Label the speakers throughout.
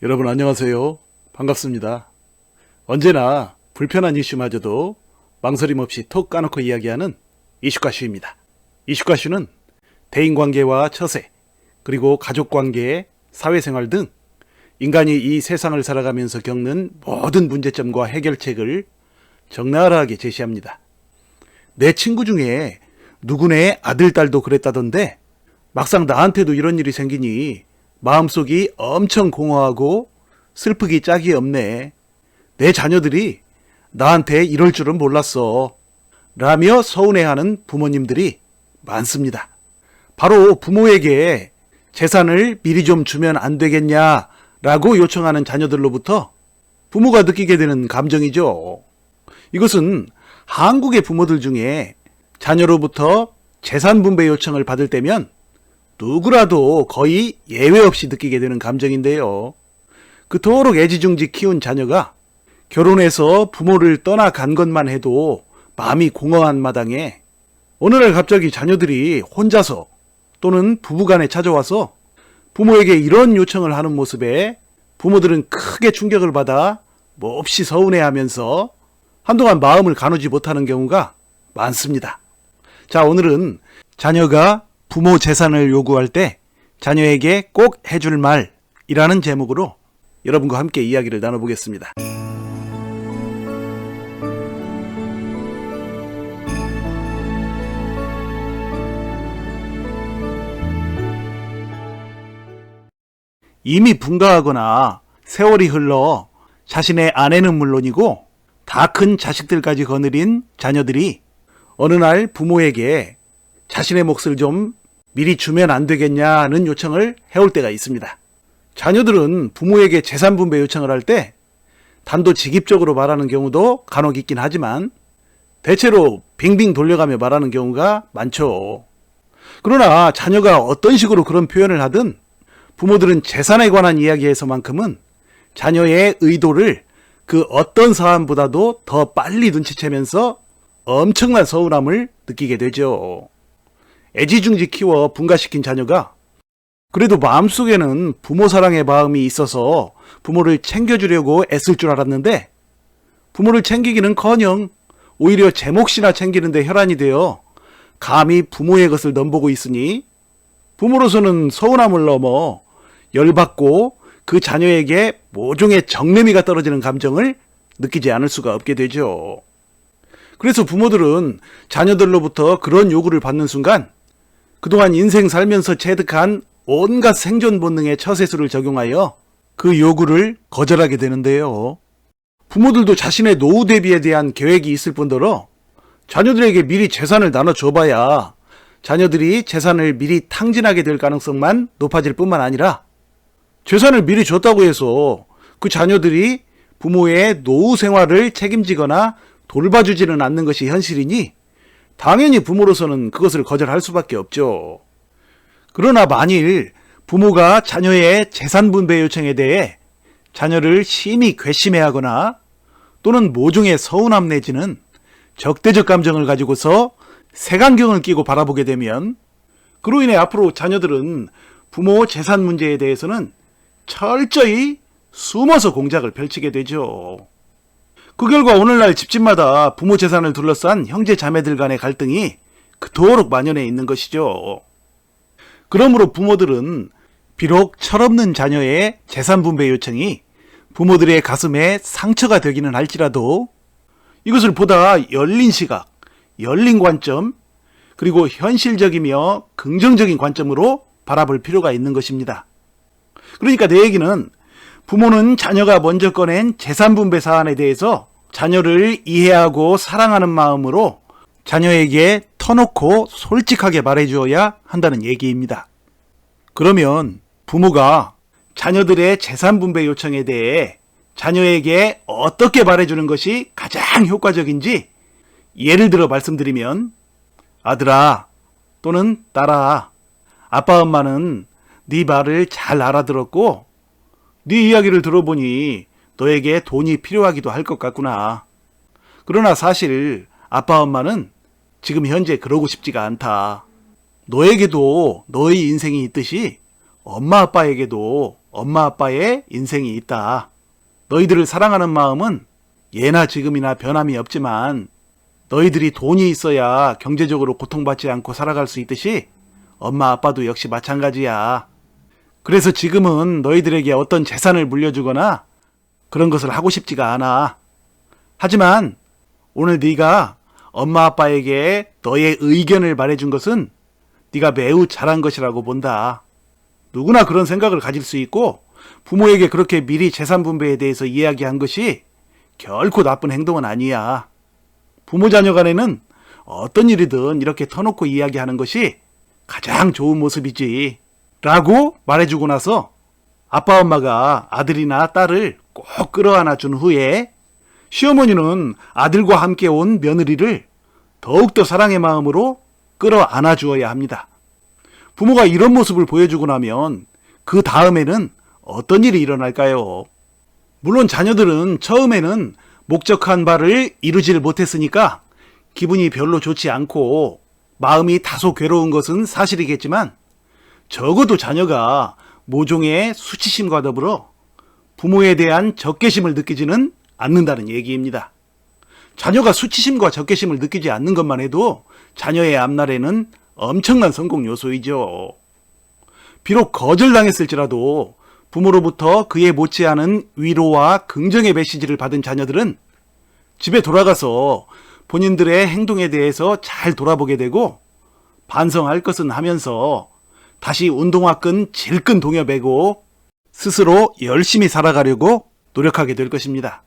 Speaker 1: 여러분 안녕하세요. 반갑습니다. 언제나 불편한 이슈마저도 망설임 없이 톡 까놓고 이야기하는 이슈가슈입니다. 이슈가슈는 대인관계와 처세, 그리고 가족관계, 사회생활 등 인간이 이 세상을 살아가면서 겪는 모든 문제점과 해결책을 적나라하게 제시합니다. 내 친구 중에 누구네 아들, 딸도 그랬다던데 막상 나한테도 이런 일이 생기니 마음속이 엄청 공허하고 슬프기 짝이 없네. 내 자녀들이 나한테 이럴 줄은 몰랐어. 라며 서운해하는 부모님들이 많습니다. 바로 부모에게 재산을 미리 좀 주면 안 되겠냐 라고 요청하는 자녀들로부터 부모가 느끼게 되는 감정이죠. 이것은 한국의 부모들 중에 자녀로부터 재산 분배 요청을 받을 때면 누구라도 거의 예외 없이 느끼게 되는 감정인데요. 그토록 애지중지 키운 자녀가 결혼해서 부모를 떠나간 것만 해도 마음이 공허한 마당에 어느 날 갑자기 자녀들이 혼자서 또는 부부간에 찾아와서 부모에게 이런 요청을 하는 모습에 부모들은 크게 충격을 받아 몹시 서운해하면서 한동안 마음을 가누지 못하는 경우가 많습니다. 자, 오늘은 자녀가 부모 재산을 요구할 때 자녀에게 꼭 해줄 말이라는 제목으로 여러분과 함께 이야기를 나눠보겠습니다. 이미 분가하거나 세월이 흘러 자신의 아내는 물론이고 다 큰 자식들까지 거느린 자녀들이 어느 날 부모에게 자신의 몫을 좀 미리 주면 안 되겠냐는 요청을 해올 때가 있습니다. 자녀들은 부모에게 재산 분배 요청을 할 때 단도직입적으로 말하는 경우도 간혹 있긴 하지만 대체로 빙빙 돌려가며 말하는 경우가 많죠. 그러나 자녀가 어떤 식으로 그런 표현을 하든 부모들은 재산에 관한 이야기에서만큼은 자녀의 의도를 그 어떤 사안보다도 더 빨리 눈치채면서 엄청난 서운함을 느끼게 되죠. 애지중지 키워 분가시킨 자녀가 그래도 마음속에는 부모 사랑의 마음이 있어서 부모를 챙겨주려고 애쓸 줄 알았는데 부모를 챙기기는커녕 오히려 제 몫이나 챙기는데 혈안이 되어 감히 부모의 것을 넘보고 있으니 부모로서는 서운함을 넘어 열받고 그 자녀에게 모종의 정내미가 떨어지는 감정을 느끼지 않을 수가 없게 되죠. 그래서 부모들은 자녀들로부터 그런 요구를 받는 순간 그동안 인생 살면서 체득한 온갖 생존 본능의 처세술을 적용하여 그 요구를 거절하게 되는데요. 부모들도 자신의 노후 대비에 대한 계획이 있을 뿐더러 자녀들에게 미리 재산을 나눠줘봐야 자녀들이 재산을 미리 탕진하게 될 가능성만 높아질 뿐만 아니라 재산을 미리 줬다고 해서 그 자녀들이 부모의 노후 생활을 책임지거나 돌봐주지는 않는 것이 현실이니 당연히 부모로서는 그것을 거절할 수밖에 없죠. 그러나 만일 부모가 자녀의 재산 분배 요청에 대해 자녀를 심히 괘씸해하거나 또는 모종의 서운함 내지는 적대적 감정을 가지고서 색안경을 끼고 바라보게 되면 그로 인해 앞으로 자녀들은 부모 재산 문제에 대해서는 철저히 숨어서 공작을 펼치게 되죠. 그 결과 오늘날 집집마다 부모 재산을 둘러싼 형제 자매들 간의 갈등이 그토록 만연해 있는 것이죠. 그러므로 부모들은 비록 철없는 자녀의 재산 분배 요청이 부모들의 가슴에 상처가 되기는 할지라도 이것을 보다 열린 시각, 열린 관점, 그리고 현실적이며 긍정적인 관점으로 바라볼 필요가 있는 것입니다. 그러니까 내 얘기는 부모는 자녀가 먼저 꺼낸 재산 분배 사안에 대해서 자녀를 이해하고 사랑하는 마음으로 자녀에게 터놓고 솔직하게 말해주어야 한다는 얘기입니다. 그러면 부모가 자녀들의 재산 분배 요청에 대해 자녀에게 어떻게 말해주는 것이 가장 효과적인지 예를 들어 말씀드리면 아들아 또는 딸아, 아빠 엄마는 네 말을 잘 알아들었고 네 이야기를 들어보니 너에게 돈이 필요하기도 할 것 같구나. 그러나 사실 아빠 엄마는 지금 현재 그러고 싶지가 않다. 너에게도 너의 인생이 있듯이 엄마 아빠에게도 엄마 아빠의 인생이 있다. 너희들을 사랑하는 마음은 예나 지금이나 변함이 없지만 너희들이 돈이 있어야 경제적으로 고통받지 않고 살아갈 수 있듯이 엄마 아빠도 역시 마찬가지야. 그래서 지금은 너희들에게 어떤 재산을 물려주거나 그런 것을 하고 싶지가 않아. 하지만 오늘 네가 엄마 아빠에게 너의 의견을 말해준 것은 네가 매우 잘한 것이라고 본다. 누구나 그런 생각을 가질 수 있고 부모에게 그렇게 미리 재산 분배에 대해서 이야기한 것이 결코 나쁜 행동은 아니야. 부모 자녀 간에는 어떤 일이든 이렇게 터놓고 이야기하는 것이 가장 좋은 모습이지. 라고 말해주고 나서 아빠 엄마가 아들이나 딸을 꼭 끌어안아 준 후에 시어머니는 아들과 함께 온 며느리를 더욱더 사랑의 마음으로 끌어안아 주어야 합니다. 부모가 이런 모습을 보여주고 나면 그 다음에는 어떤 일이 일어날까요? 물론 자녀들은 처음에는 목적한 바를 이루지를 못했으니까 기분이 별로 좋지 않고 마음이 다소 괴로운 것은 사실이겠지만 적어도 자녀가 모종의 수치심과 더불어 부모에 대한 적개심을 느끼지는 않는다는 얘기입니다. 자녀가 수치심과 적개심을 느끼지 않는 것만 해도 자녀의 앞날에는 엄청난 성공 요소이죠. 비록 거절당했을지라도 부모로부터 그에 못지않은 위로와 긍정의 메시지를 받은 자녀들은 집에 돌아가서 본인들의 행동에 대해서 잘 돌아보게 되고 반성할 것은 하면서 다시 운동화끈 질끈 동여매고 스스로 열심히 살아가려고 노력하게 될 것입니다.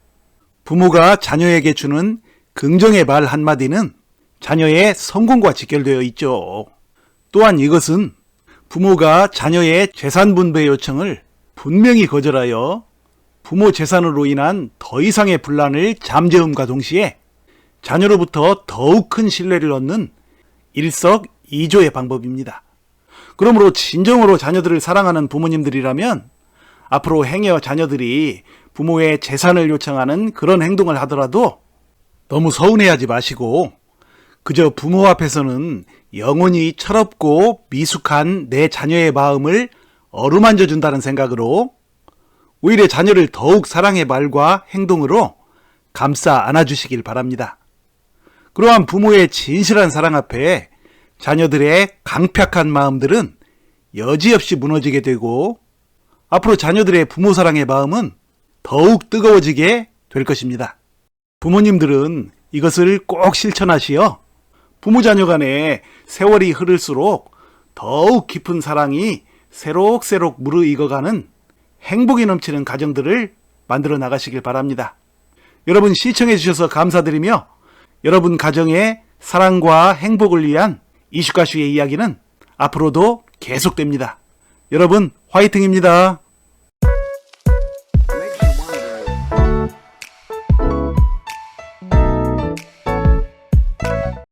Speaker 1: 부모가 자녀에게 주는 긍정의 말 한마디는 자녀의 성공과 직결되어 있죠. 또한 이것은 부모가 자녀의 재산 분배 요청을 분명히 거절하여 부모 재산으로 인한 더 이상의 분란을 잠재움과 동시에 자녀로부터 더욱 큰 신뢰를 얻는 일석이조의 방법입니다. 그러므로 진정으로 자녀들을 사랑하는 부모님들이라면 앞으로 행여 자녀들이 부모의 재산을 요청하는 그런 행동을 하더라도 너무 서운해하지 마시고 그저 부모 앞에서는 영원히 철없고 미숙한 내 자녀의 마음을 어루만져 준다는 생각으로 오히려 자녀를 더욱 사랑의 말과 행동으로 감싸 안아주시길 바랍니다. 그러한 부모의 진실한 사랑 앞에 자녀들의 강팍한 마음들은 여지없이 무너지게 되고 앞으로 자녀들의 부모 사랑의 마음은 더욱 뜨거워지게 될 것입니다. 부모님들은 이것을 꼭 실천하시어 부모 자녀 간에 세월이 흐를수록 더욱 깊은 사랑이 새록새록 무르익어가는 행복이 넘치는 가정들을 만들어 나가시길 바랍니다. 여러분 시청해 주셔서 감사드리며 여러분 가정의 사랑과 행복을 위한 이슈가슈의 이야기는 앞으로도 계속됩니다. 여러분 화이팅입니다.